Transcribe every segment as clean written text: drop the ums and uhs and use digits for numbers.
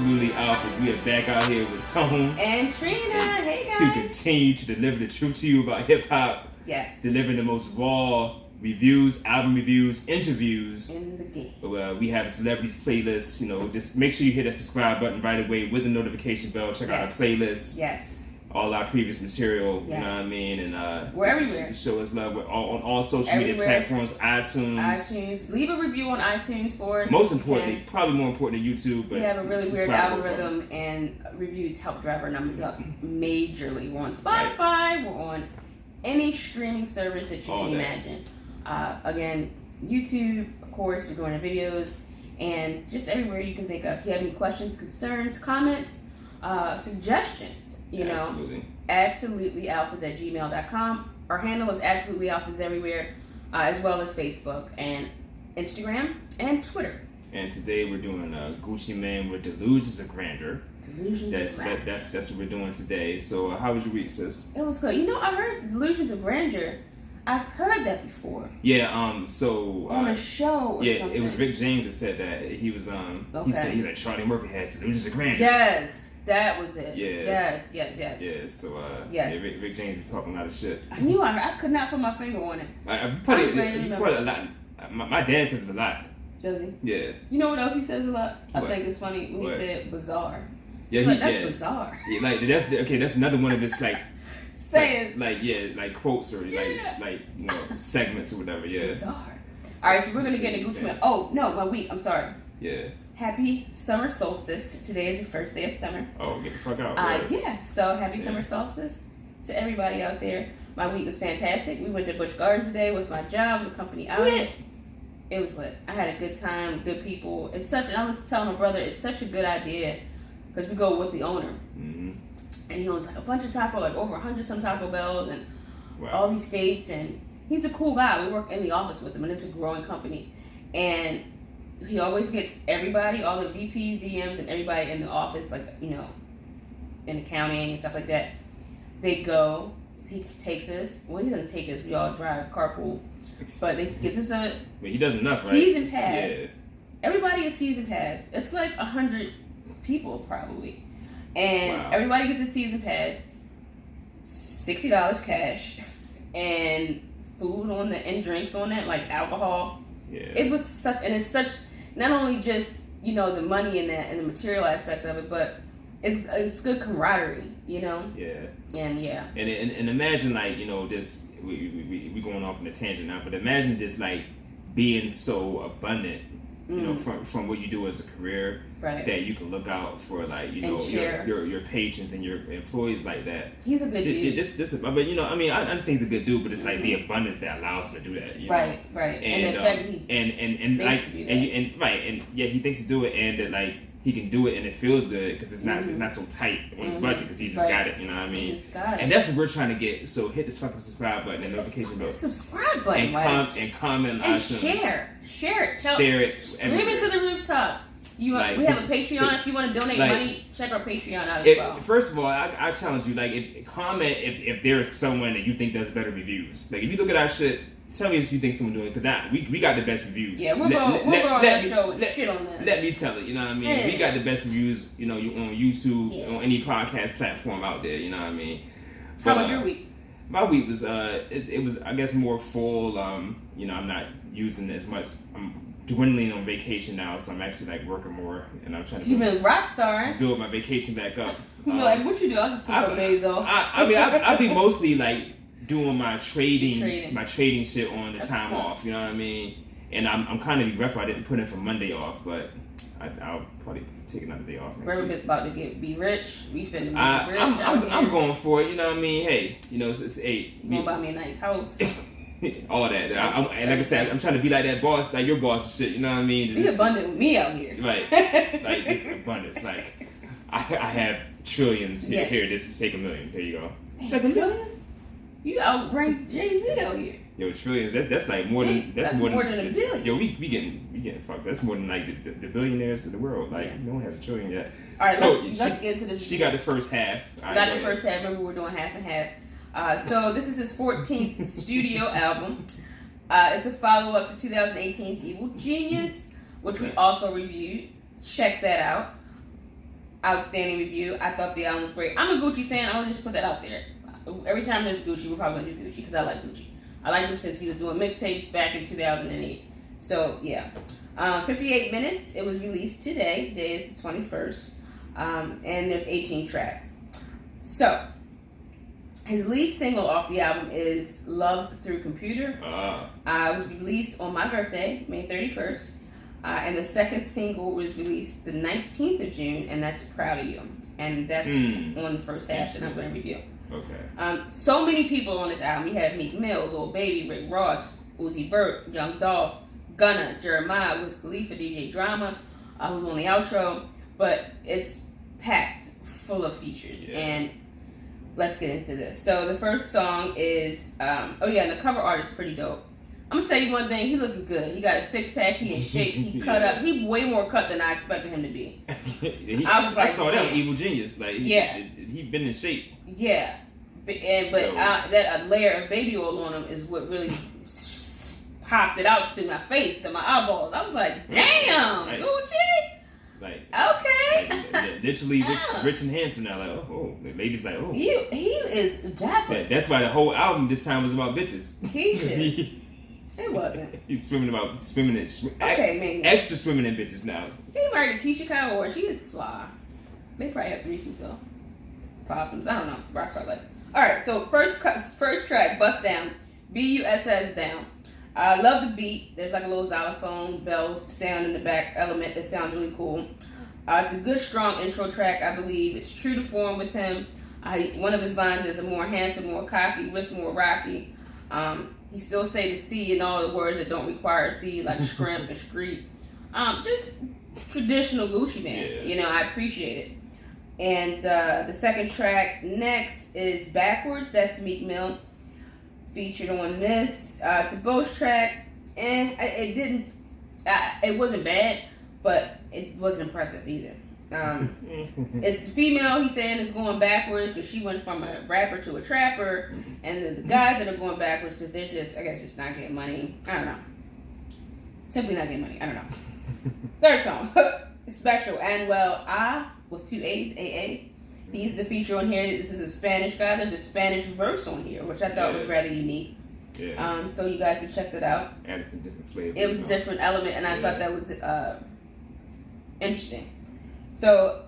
Absolutely Alphas. We are back out here with Tone and Trina. Hey guys. To continue to deliver the truth to you about hip hop. Yes. Delivering the most raw reviews, album reviews, interviews. In the game. We have a celebrities playlist. You know, just make sure you hit that subscribe button right away with the notification bell. Check out our playlist. Yes. All our previous material, yes. You know what I mean? And we're everywhere. Show us love. We're on all social media platforms, iTunes. Leave a review on iTunes for us. Most importantly, probably more important than YouTube. But we have a really weird algorithm, and reviews help drive our numbers up majorly. We're on Spotify. Right. We're on any streaming service that you can imagine. Again, YouTube, of course, we're doing our videos, and just everywhere you can think of. If you have any questions, concerns, comments, suggestions, absolutely alphas@gmail.com. Our handle is absolutely alphas everywhere, as well as Facebook and Instagram and Twitter. And today we're doing Gucci Mane with Delusions of Grandeur. Delusions of Grandeur. That's what we're doing today. So how was your week, sis? It was good. I heard Delusions of Grandeur. I've heard that before. Yeah. So on a show. Or something. It was Rick James that said that. He was He said he's like Charlie Murphy has Delusions of Grandeur. Yes. That was it. Yeah. Yes. Yeah. So Rick James was talking a lot of shit. I could not put my finger on it. You probably a lot. My dad says it a lot. Does he? Yeah. You know what else he says a lot? What? I think it's funny when he said bizarre. Yeah, that's bizarre. Yeah, that's another one of his like saying like quotes or segments or whatever. It's bizarre. All right, so we're gonna get into Gucci Mane. Oh no, my week. I'm sorry. Yeah. Happy summer solstice. Today is the first day of summer. Oh, get the fuck out. Yeah. So happy summer solstice to everybody out there. My week was fantastic. We went to Busch Gardens today with my job. It was a company outing. It was lit. I had a good time, good people. And I was telling my brother, it's such a good idea because we go with the owner. Mm-hmm. And he owns a bunch of over 100 some Taco Bells and all these states. And he's a cool guy. We work in the office with him, and it's a growing company. And he always gets everybody, all the VPs, DMs, and everybody in the office, in accounting and stuff like that. They go. He takes us. Well, he doesn't take us. We all drive carpool. But he gives us a he does enough, season pass. Yeah. Everybody a season pass. It's like 100 people probably. And everybody gets a season pass. $60 cash. And food and drinks on that, like alcohol. Yeah. It was such not only just, the money in that and the material aspect of it, but it's good camaraderie, Yeah. And And imagine just we going off on a tangent now, but imagine just being so abundant, from what you do as a career, that you can look out for your patrons and your employees like that. He's a good dude. I understand he's a good dude, but it's the abundance that allows him to do that. Right. And the fact that he thinks to do it, and that he can do it and it feels good because it's not so tight on his budget because he just got it. You know what I mean? He just got it. And that's what we're trying to get. So hit this fucking subscribe button and notification bell. Subscribe button. And comment on iTunes. Share it. Share it. Scream it to the rooftops. We have a Patreon. If you want to donate money, check our Patreon out as well. First of all, I challenge you. Comment if there is someone that you think does better reviews. If you look at our shit, tell me if you think someone doing it, because we got the best reviews. Yeah, we'll go on that show and shit on that. Let me tell it, you know what I mean? Yeah. We got the best reviews, you on YouTube, on any podcast platform out there, you know what I mean? How was your week? My week was, it was, I guess, more full. I'm not using as much. I'm dwindling on vacation now, so I'm actually working more, and I'm trying to. You've been rock star. Build my vacation back up. What you do? I just took a couple days off. I'll be mostly doing my trading shit on the time off, you know what I mean? And I'm kind of regretful I didn't put in for Monday off, but I'll probably take another day off next week. We're about to be rich. We finna be rich. I'm going for it, you know what I mean? Hey, it's 8. You gonna buy me a nice house. All that. And like I said, I'm trying to be like that boss, like your boss and shit, you know what I mean? Be abundant with me out here. Right. This abundance. I have trillions here. Here, this take $1 million. Here you go. Trillions? You outrank Jay-Z out here. Yo, trillions. That's more than more than a billion. Yo, we getting fucked. That's more than the billionaires of the world. No one has a trillion yet. All right, let's get into this. She got the first half. Got the first half. Remember, we're doing half and half. So this is his 14th studio album. It's a follow-up to 2018's Evil Genius, which we also reviewed. Check that out. outstanding review. I thought the album was great. I'm a Gucci fan. I'll just put that out there. Every time there's Gucci, we're probably going to do Gucci because I like Gucci. I liked him since he was doing mixtapes back in 2008. So, yeah. 58 minutes. It was released today. Today is the 21st. And there's 18 tracks. So, his lead single off the album is Love Through Computer. It was released on my birthday, May 31st. And the second single was released the 19th of June, and that's Proud of You. And that's on the first half that I'm going to review. Okay. So many people on this album. You have Meek Mill, Lil Baby, Rick Ross, Uzi Vert, Young Dolph, Gunna, Jeremiah, Wiz Khalifa, DJ Drama, who's on the outro. But it's packed full of features. Yeah. And let's get into this. So the first song is, and the cover art is pretty dope. I'm gonna tell you one thing, he looking good. He got a 6-pack, he in shape, he cut up. He way more cut than I expected him to be. I saw that Evil Genius. Like, he been in shape. Yeah. That layer of baby oil on him is what really popped it out to my face and my eyeballs. I was like, damn, right. Gucci. Like, okay. Like, literally rich and handsome now. Like, oh, the ladies like, oh. He is dapper. That's why the whole album this time was about bitches. It wasn't. He's swimming maybe. Extra swimming in bitches now. He married to Keisha Kyle, or she is fly. They probably have threesomes though. Possums. I don't know. Rockstar like. All right. So first track, Bust Down, BUSS Down. I love the beat. There's like a little xylophone bell sound in the back element that sounds really cool. It's a good, strong intro track. I believe it's true to form with him. One of his lines is a more handsome, more cocky, wrist more rocky. He still say the C in all the words that don't require a C, like scrimp and street. Just traditional Gucci man. Yeah. I appreciate it. And the second track next is Backwards. That's Meek Mill featured on this. It's a Boast track, and it wasn't bad, but it wasn't impressive either. It's female, he's saying, is going backwards because she went from a rapper to a trapper, and the guys that are going backwards because they're just not getting money. I don't know. Simply not getting money. I don't know. Third song, Special Anuel with 2 A's, AA. He's the feature on here. This is a Spanish guy. There's a Spanish verse on here, which I thought was rather unique. Yeah. So you guys can check that out. Added some different flavors. It was a different element, and I thought that was interesting. So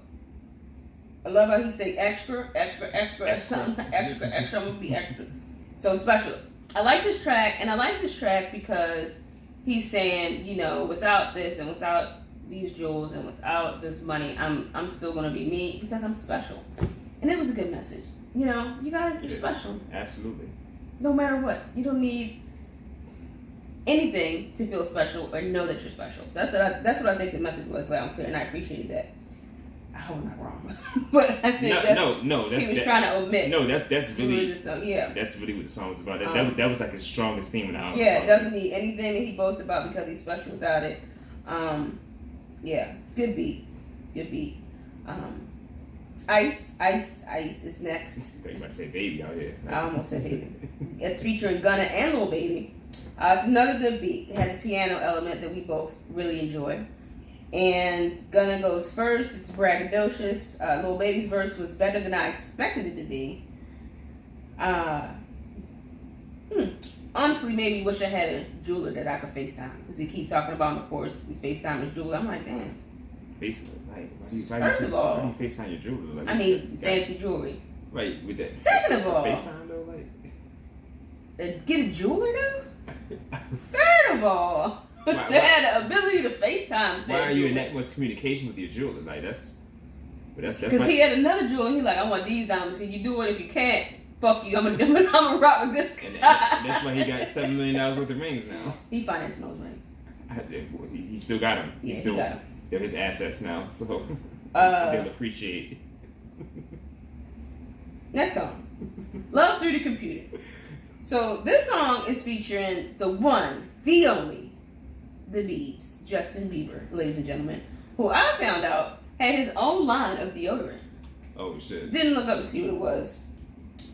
I love how he say extra, something extra. I'm gonna be extra. So Special. I like this track, and I like this track because he's saying, without this and without these jewels and without this money, I'm still gonna be me because I'm special. And it was a good message. You guys are special. Absolutely. No matter what, you don't need anything to feel special or know that you're special. That's what I think the message was loud and clear, and I appreciated that. I hope I'm not wrong, but I think he was trying to omit. No, that's really the song. Yeah, that's really what the song was about. That was like his strongest theme in the album. Yeah, doesn't need anything that he boasts about because he's special without it. Yeah, good beat. Ice is next. I thought you might say Baby out here. I almost said Baby. It's featuring Gunna and Lil Baby. It's another good beat. It has a piano element that we both really enjoy. And Gunna goes first. It's braggadocious. Lil Baby's verse was better than I expected it to be. Honestly, made me wish I had a jeweler that I could FaceTime. Because he keep talking about, of course, FaceTime his jeweler. I'm like, damn. First of all, why do you FaceTime your jeweler? I need fancy jewelry. Right, with that. Second of all, FaceTime though, get a jeweler though? Third of all, they had the ability to FaceTime. Why are you in that much communication with your jeweler? Like that's because he had another jeweler. And he like, I want these diamonds. Can you do it? If you can't, fuck you. I'm gonna rock with this guy. And that's why he got $7 million worth of rings now. He financing those rings. He still got them. He still got them. They're his assets now, so they'll appreciate. Next song, Love Through the Computer. So this song is featuring the one, the only, the Biebs, Justin Bieber, ladies and gentlemen, who I found out had his own line of deodorant. Oh shit! Didn't look up to see what it was,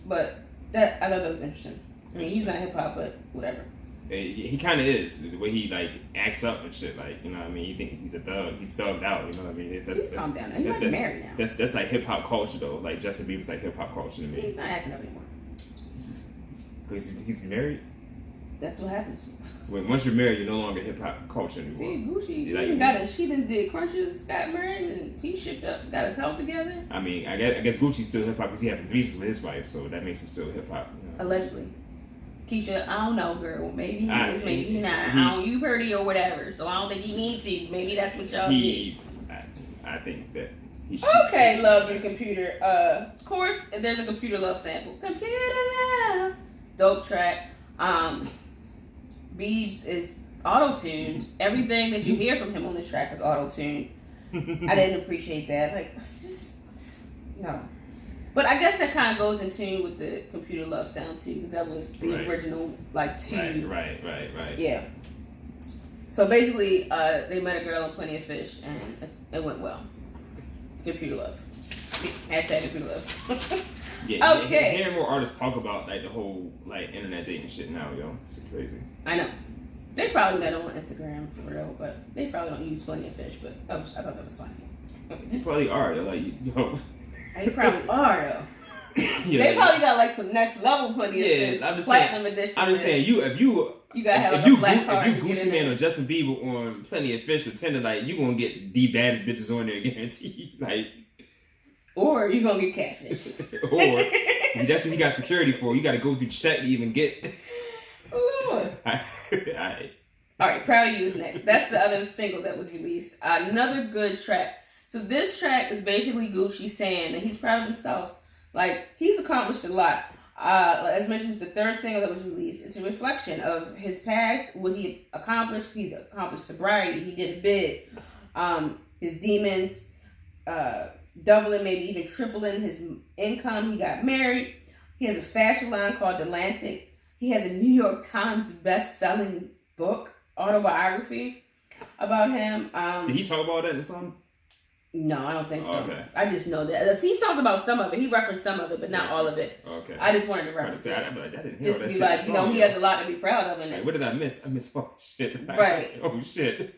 but I thought that was interesting. I mean, he's not hip hop, but whatever. He kind of is the way he like acts up and shit. Like, you know what I mean? You think he's a thug? He's thugged out. You know what I mean? He's calmed down. He's like married now. That's like hip hop culture though. Like Justin Bieber's like hip hop culture to me. He's not acting up anymore. He's married. That's what happens. Once you're married, you're no longer hip hop culture anymore. See, Gucci, like, she done did crunches, got married, and he shipped up, got his health together. I mean, I guess Gucci's still hip hop because he having threesomes with his wife, so that makes him still hip hop. You know? Allegedly. Keisha, I don't know, girl. Maybe he is, maybe he not. You heard it or whatever, so I don't think he needs to. Maybe that's what y'all did. I think that he should. Okay, love your computer. Of course, there's a Computer Love sample. Computer Love. Dope track. Biebs is auto-tuned. Everything that you hear from him on this track is auto-tuned. I didn't appreciate that. Like, it's just, no. But I guess that kind of goes in tune with the Computer Love sound too, because that was the original, like, two. Right. Yeah. So basically, they met a girl on Plenty of Fish, and it went well. Computer Love. Hashtag Computer Love. Yeah, okay. Hearing more artists talk about like the whole like internet dating shit now, yo, it's crazy. I know. They probably met on Instagram for real, but they probably don't use Plenty of Fish. But I thought that was funny. They probably are. They're like, yo. They probably are though. Yeah, they probably got like some next level Plenty of Fish. I'm just Platinum saying, edition. I'm just saying, if you gotta have like a black card. If you Gucci Man or Justin Bieber on Plenty of Fish or Tinder, like you gonna get the baddest bitches on there, guaranteed. Like. Or you're gonna get catfished. Or that's what you got security for. You got to go through check to even get. Lord. All right, Proud of You is next. That's the other single that was released. Another good track. So this track is basically Gucci saying that he's proud of himself. Like, he's accomplished a lot. As mentioned, it's the third single that was released. It's a reflection of his past, what he accomplished. He's accomplished sobriety. He did a bid. His demons. Doubling, maybe even tripling his income. He got married. He has a fashion line called Delantic. He has a New York Times best-selling book, autobiography about him. Did he talk about that in the song? No, I don't think so. Okay. I just know that. He talked about some of it. He referenced some of it, but not all of it. Okay. I just wanted to reference it. I didn't hear just that to be shit like, he has a lot to be proud of. Like, what did I miss? I missed shit. Right. Oh, shit.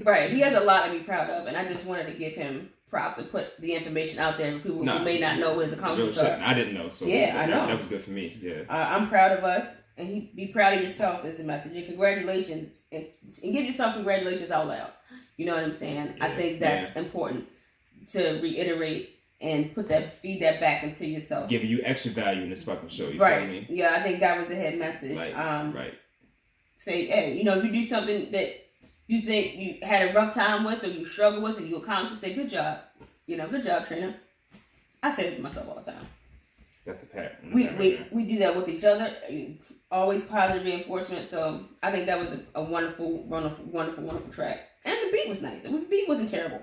Right. He has a lot to be proud of, and I just wanted to give him props and put the information out there for people who may not know what his accomplishments are. I didn't know, so yeah, I know. That was good for me. Yeah, I'm proud of us, and be proud of yourself is the message. And congratulations, and give yourself congratulations out loud. You know what I'm saying? Yeah, I think that's important to reiterate and feed that back into yourself. Giving you extra value in this fucking show. You right? Feel me? Yeah, I think that was the head message. Right. Say, hey, if you do something that you think you had a rough time with or you struggle with and you accomplish, say, good job. Good job, Trina. I say it to myself all the time. That's a pat. We do that with each other. Always positive reinforcement. So I think that was a wonderful, wonderful, wonderful, wonderful track. And the beat was nice. The beat wasn't terrible.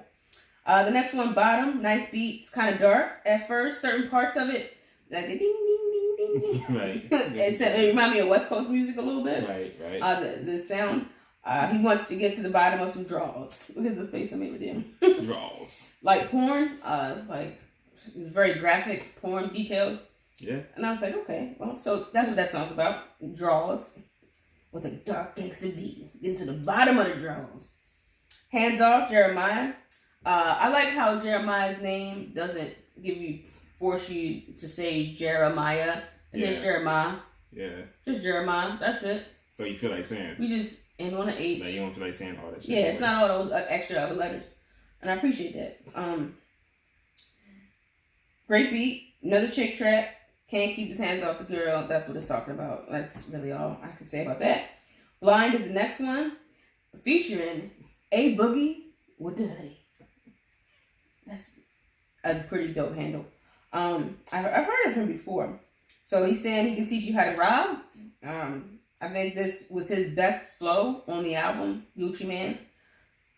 The next one, Bottom. Nice beat. It's kind of dark at first. Certain parts of it, like the ding, ding, ding, ding, ding. Right. It reminded me of West Coast music a little bit. Right. The sound. He wants to get to the bottom of some draws. Look at the face I made with him. Draws. Like porn. It's like very graphic porn details. Yeah. And I was like, okay, well, so that's what that song's about. Draws. With a dark gangster beat. Get to the bottom of the draws. Hands Off, Jeremiah. I like how Jeremiah's name doesn't force you to say Jeremiah. It's just Jeremiah. Yeah. Just Jeremiah. That's it. So you feel like saying? We just end on an H. Like you don't feel like saying all that shit. Yeah, it's not all those extra other letters. And I appreciate that. Great beat. Another chick track. Can't keep his hands off the girl. That's what it's talking about. That's really all I can say about that. Blind is the next one. Featuring A Boogie with the hoodie. That's a pretty dope handle. I've heard of him before. So he's saying he can teach you how to rob. I think this was his best flow on the album, Gucci Man,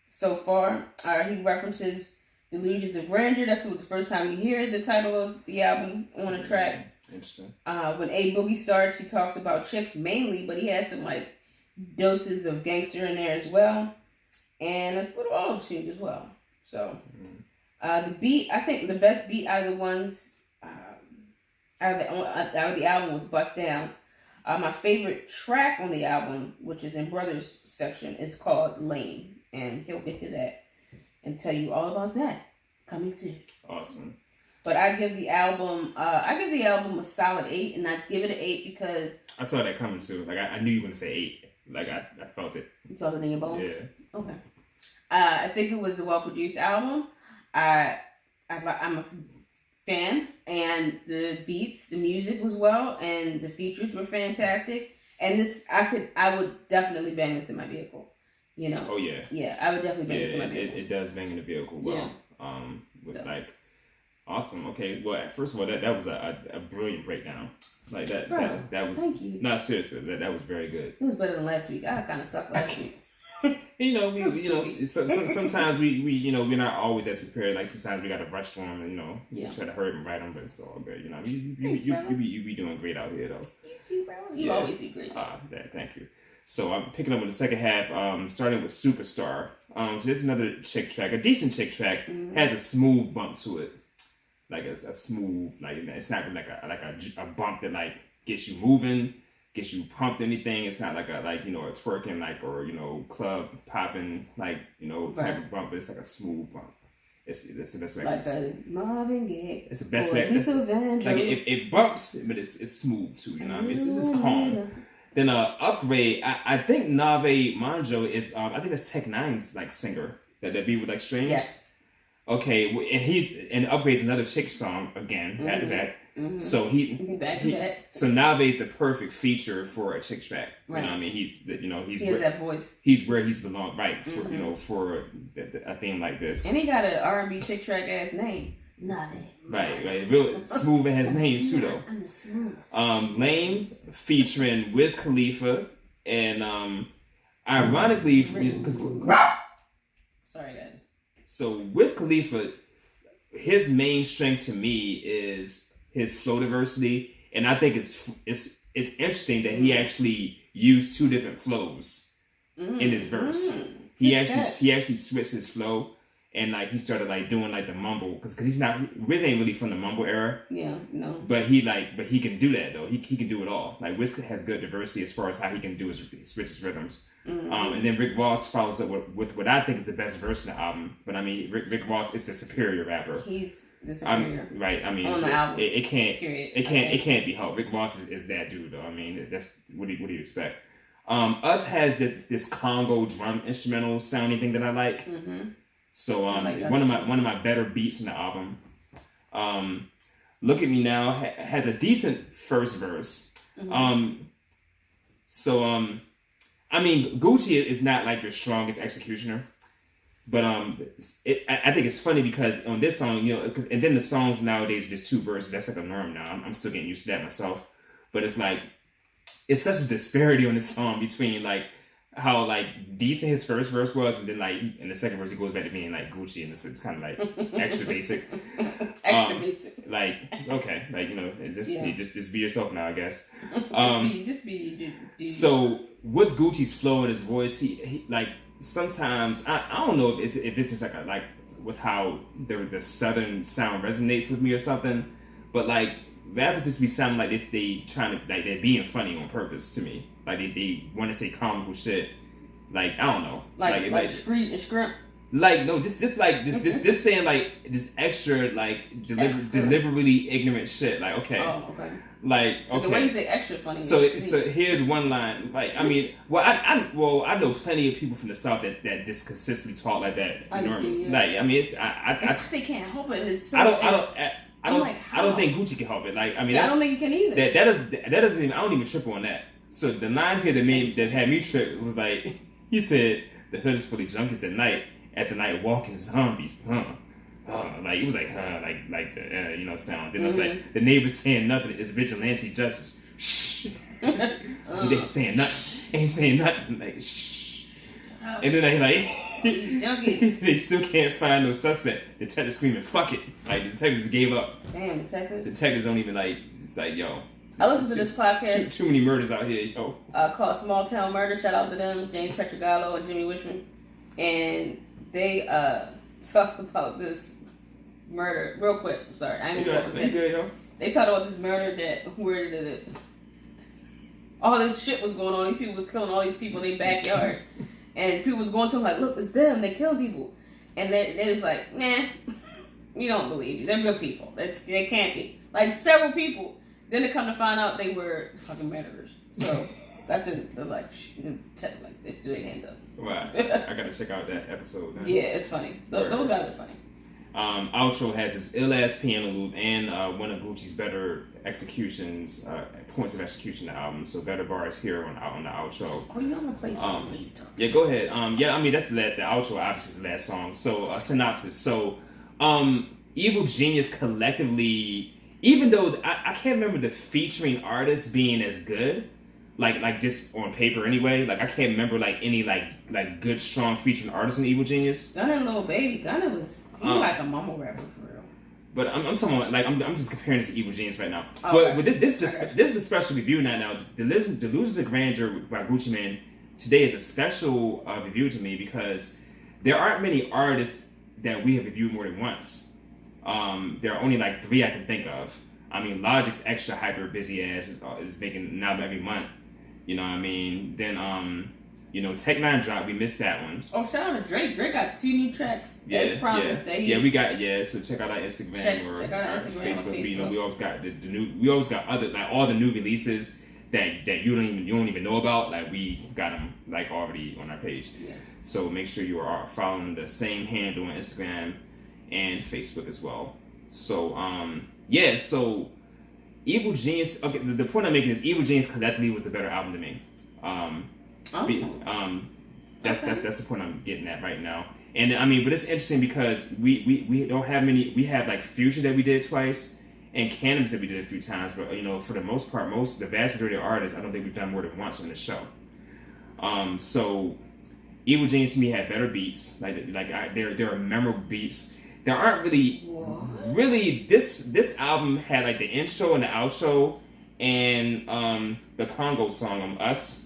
so far. He references Delusions of Grandeur. That's the first time you hear the title of the album on a track. Interesting. When A Boogie starts, he talks about chicks mainly, but he has some like doses of gangster in there as well. And it's a little auto-tuned as well. So the beat, I think the best beat out of the ones out of the album was Bust Down. My favorite track on the album, which is in Brothers section, is called Lane. And he'll get to that and tell you all about that coming soon. Awesome. But I give the album a solid 8, and I give it an 8 because I saw that coming too. Like I knew you were gonna say 8. Like I felt it. You felt it in your bones? Yeah. Okay. I think it was a well-produced album. I'm a fan, and the beats, the music was well, and the features were fantastic. And this, I would definitely bang this in my vehicle. You know? Oh yeah. Yeah, I would definitely bang this in my vehicle. It does bang in the vehicle well. Yeah. Like, awesome. Okay. Well, first of all, that was a brilliant breakdown. Like that. Bro, that was. Thank you. No, seriously, that was very good. It was better than last week. I kind of sucked last week. Sometimes we're not always as prepared. Like sometimes we got to rush for them and try to hurry them, write them, but it's all good. You be doing great out here though. You too, bro. You always do great. Thank you. So I'm picking up with the second half. Starting with Superstar. So this is another chick track, a decent chick track. Mm-hmm. Has a smooth bump to it, like a smooth, like it's not like a bump that like gets you moving. Gets you pumped anything. It's not like a twerking or club popping type of bump, but it's like a smooth bump. It's the best way. Like a Marvin Gaye. It's the best way. Like it bumps, but it's smooth too. You know what I mean? It's calm. Then Upgrade. I think Nave Manjo is I think that's Tech Nine's like singer that be with like strings. Yes. Okay, and Upgrade's another chick song again, back to back. Mm-hmm. So so Nave's the perfect feature for a chick track. Right. You know what I mean? He has that voice. He's where he's belong, right? For for a theme like this. And he got an R&B chick track ass name, Nave. Right. Real smooth in his name too, though. I'm the smoothest. Lame featuring Wiz Khalifa and ironically, because sorry guys. So Wiz Khalifa, his main strength to me is his flow diversity, and I think it's interesting that he actually used two different flows in his verse. He actually switched his flow, and like he started like doing like the mumble because Wiz ain't really from the mumble era. Yeah, no. But he can do that though. He can do it all. Like Wiz has good diversity as far as how he can do his switch his rhythms. Mm-hmm. And then Rick Ross follows up with what I think is the best verse in the album. But I mean, Rick Ross is the superior rapper. He's the superior. Right. I mean, on the album. It can't. Period. It can't be helped. Rick Ross is that dude though. I mean, that's what do you expect? Us has this Congo drum instrumental sounding thing that I like. Mm-hmm. So one of my better beats in the album. Look at Me Now has a decent first verse. Mm-hmm. I mean, Gucci is not like your strongest executioner, but I think it's funny because on this song, and then the songs nowadays there's two verses. That's like a norm now. I'm still getting used to that myself, but it's like it's such a disparity on this song between like how like decent his first verse was, and then like in the second verse he goes back to being like Gucci, and it's kind of like extra basic. Basic. Like okay, like just be yourself now, I guess. Just be. So with Gucci's flow and his voice, he like sometimes I don't know if this is like with how the southern sound resonates with me or something, but like rappers just be sounding like this. They trying to like they're being funny on purpose to me. Like they want to say comical shit. Like I don't know. Like street and scrimp. Like no, just saying like this extra like deliberately ignorant shit. Like okay. Oh, okay. Like okay. The way you say extra funny. So here's one line. Like I mean, I know plenty of people from the South that just consistently talk like that. Normally. Yeah. Like I mean, it's they can't help it. It's so I don't think Gucci can help it. Like I mean, I don't think you can either. That doesn't even. I don't even trip on that. So the line here that had me trip was like he said the hood is full of junkies at night. At the night walking zombies, like it was like like the sound. Then I was like the neighbors saying nothing is vigilante justice. Shh, they saying nothing, ain't saying nothing. Like shh, and then they like these junkies. They still can't find no suspect. Detective screaming, "Fuck it!" Like the detectives gave up. Damn, detectives. Detectives don't even like. It's like yo. I listened to this podcast. Too many murders out here, yo. Called Small Town Murder. Shout out to them, James Petrogallo and Jimmy Wishman, and they talked about this murder real quick. I'm sorry, I ain't gonna go. They talked about this murder all this shit was going on. These people was killing all these people in their backyard. And people was going to him like, look, it's them. They killing people. And they was like, nah, we don't believe you. They're good people. They can't be. Like, several people. Then they come to find out they were fucking murderers. So, that's it. They're like, they threw their hands up. Wow. I gotta check out that episode now. Yeah, it's funny. Those guys are funny. Outro has this ill-ass piano loop and one of Gucci's better executions, points of execution in the album. So better bars here on the outro. Oh, you know I'm gonna play something. Yeah, go ahead. That's the outro obviously is the last song. So synopsis. So Evil Genius collectively, even though I can't remember the featuring artists being as good, like just on paper anyway. Like I can't remember like any like good strong featuring artists in Evil Genius. Gunna and Lil Baby. Gunna was like a mumble rapper for real. But I'm talking about, like I'm just comparing this to Evil Genius right now. Oh, but this is a special review now. Delusions of Grandeur by Gucci Mane today is a special review to me because there aren't many artists that we have reviewed more than once. There are only like 3 I can think of. I mean, Logic's extra hyper busy ass is making an album every month. You know what I mean? Then Tech 9 dropped. We missed that one. Oh, shout out to Drake. Drake got 2 new tracks. As promised. We got So check out our Instagram or check out our Instagram Facebook. Facebook. We always got the new. We always got other like all the new releases that you don't even know about. Like we got them like already on our page. Yeah. So make sure you are following the same handle on Instagram and Facebook as well. So So Evil Genius. Okay, the point I'm making is Evil Genius collectively was a better album to me. That's the point I'm getting at right now. And I mean, but it's interesting because we don't have many. We have like Future that we did twice, and Cannabis that we did a few times. But for the most part, the vast majority of artists, I don't think we've done more than once on the show. So Evil Genius to me had better beats. There are memorable beats. There aren't really this album had like the intro and the outro and the Congo song Us.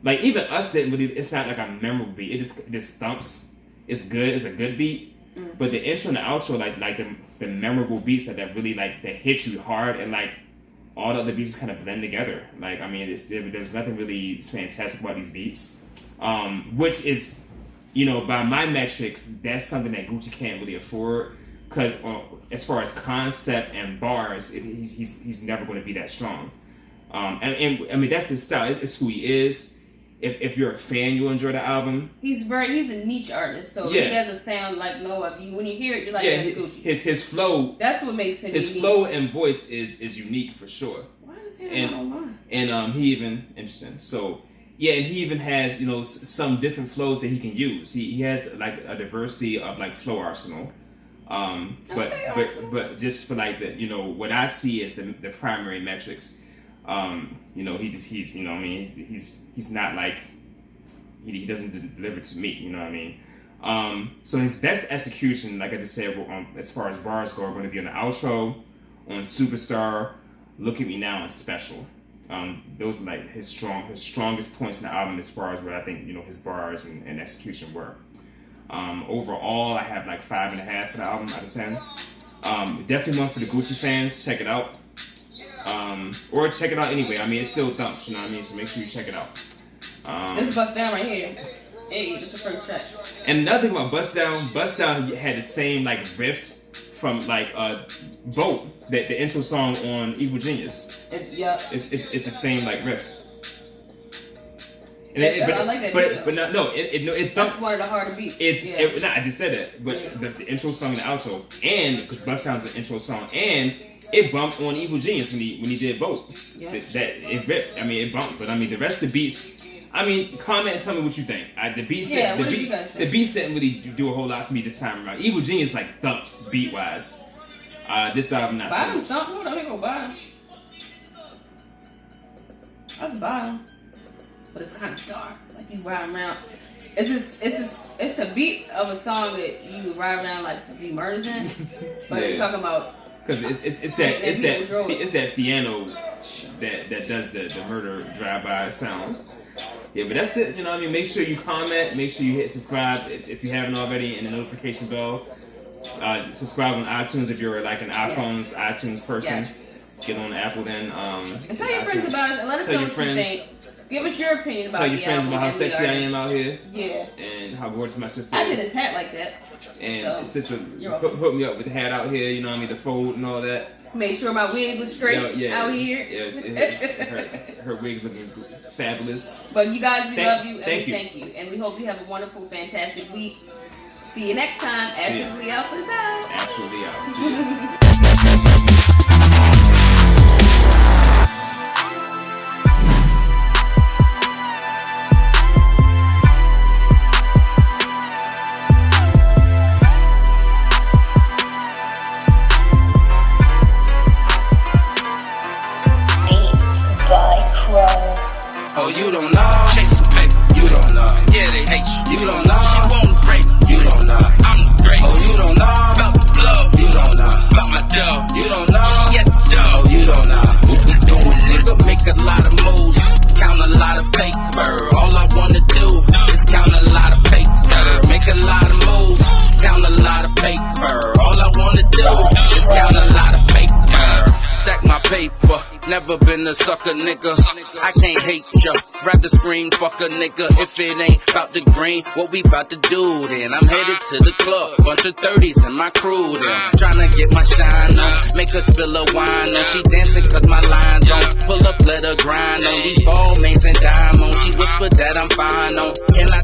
Like even Us didn't really. It's not like a memorable beat. It just thumps. It's good. It's a good beat. Mm. But the intro and the outro, like the memorable beats that really like that hit you hard, and like all the other beats kind of blend together. Like I mean, there's nothing really fantastic about these beats, which is, by my metrics, that's something that Gucci can't really afford. Because as far as concept and bars, he's never going to be that strong. And I mean that's his style. It's who he is. If you're a fan, you'll enjoy the album. He's a niche artist, so he doesn't sound like no other. When you hear it, you're like, that's Gucci. His flow. That's what makes him. His unique. flow and voice is unique for sure. Why is his hair not online? And he even interesting. So yeah, and he even has some different flows that he can use. He has like a diversity of like flow arsenal. But just for like the what I see as the primary metrics. He's not like he doesn't deliver to me. You know what I mean? So his best execution, like I just said, as far as bars go, are going to be on the outro, on Superstar, Look at Me Now, and Special. Those were like his strongest points in the album as far as what I think his bars and execution were. Overall, I have like 5.5 for the album out of 10. Definitely one for the Gucci fans. Check it out. Or check it out anyway. I mean, it still thumps, you know what I mean? So make sure you check it out. This Bust Down right here. Hey, this is the first track. And another thing about Bust Down had the same like rift from like Vote, the intro song on Evil Genius. It's the same like rift. And I like that. It that's one of the harder beats. I just said that, but the intro song and the outro, and because Bust Down's the intro song, and it bumped on Evil Genius when he did both. Yeah. It ripped. I mean, it bumped, but I mean the rest of the beats. I mean, comment and tell me what you think. The beats didn't really do a whole lot for me this time around. Evil Genius like thumped beat wise. This album not bottom so much. Hold on, let me go bottom. That's bottom. But it's kind of dark, like you ride around. It's a beat of a song that you ride around like to be murders in, but you're talking about because it's that piano that does the murder drive-by sound. Yeah, but that's it. You know what I mean? Make sure you comment. Make sure you hit subscribe if you haven't already, and the notification bell. Subscribe on iTunes if you're like an iPhone's iTunes person. Yes. get on Apple then. And tell your friends about us and let us know what you think. Give us your opinion about Tell your friends about how sexy I am out here. Yeah. And how gorgeous my sister I is. did his hat like that. And sister hooked me up with the hat out here, you know what I mean, the fold and all that. Made sure my wig was straight out here. Yeah, her wig's looking fabulous. But you guys, we love you and thank you. And we hope you have a wonderful, fantastic week. See you next time. Absolutely out for the out. Absolutely out. See ya. Oh, you don't know. Chase some paper. You don't know. Yeah, they hate you. You don't know. She won't break. You don't know. I'm the greatest. Oh, you don't know. About the blow. You don't know. About my dough. You don't know. She at the dough. Oh, you don't know. What we doing, nigga? Make a lot of moves. Count a lot of paper. All I wanna do is count a lot of paper. Make a lot of moves. Count a lot of paper. All I wanna do is count a lot of paper. Stack my paper. Never been a sucker, nigga. I can't hate ya. Rather scream, fuck a nigga. If it ain't about the green, what we about to do then? I'm headed to the club. Bunch of 30s in my crew then. Tryna get my shine on. Make her spill a wine on. She dancing cause my line's on. Pull up, let her grind on. These ball mains and diamonds. She whispered that I'm fine on. Can I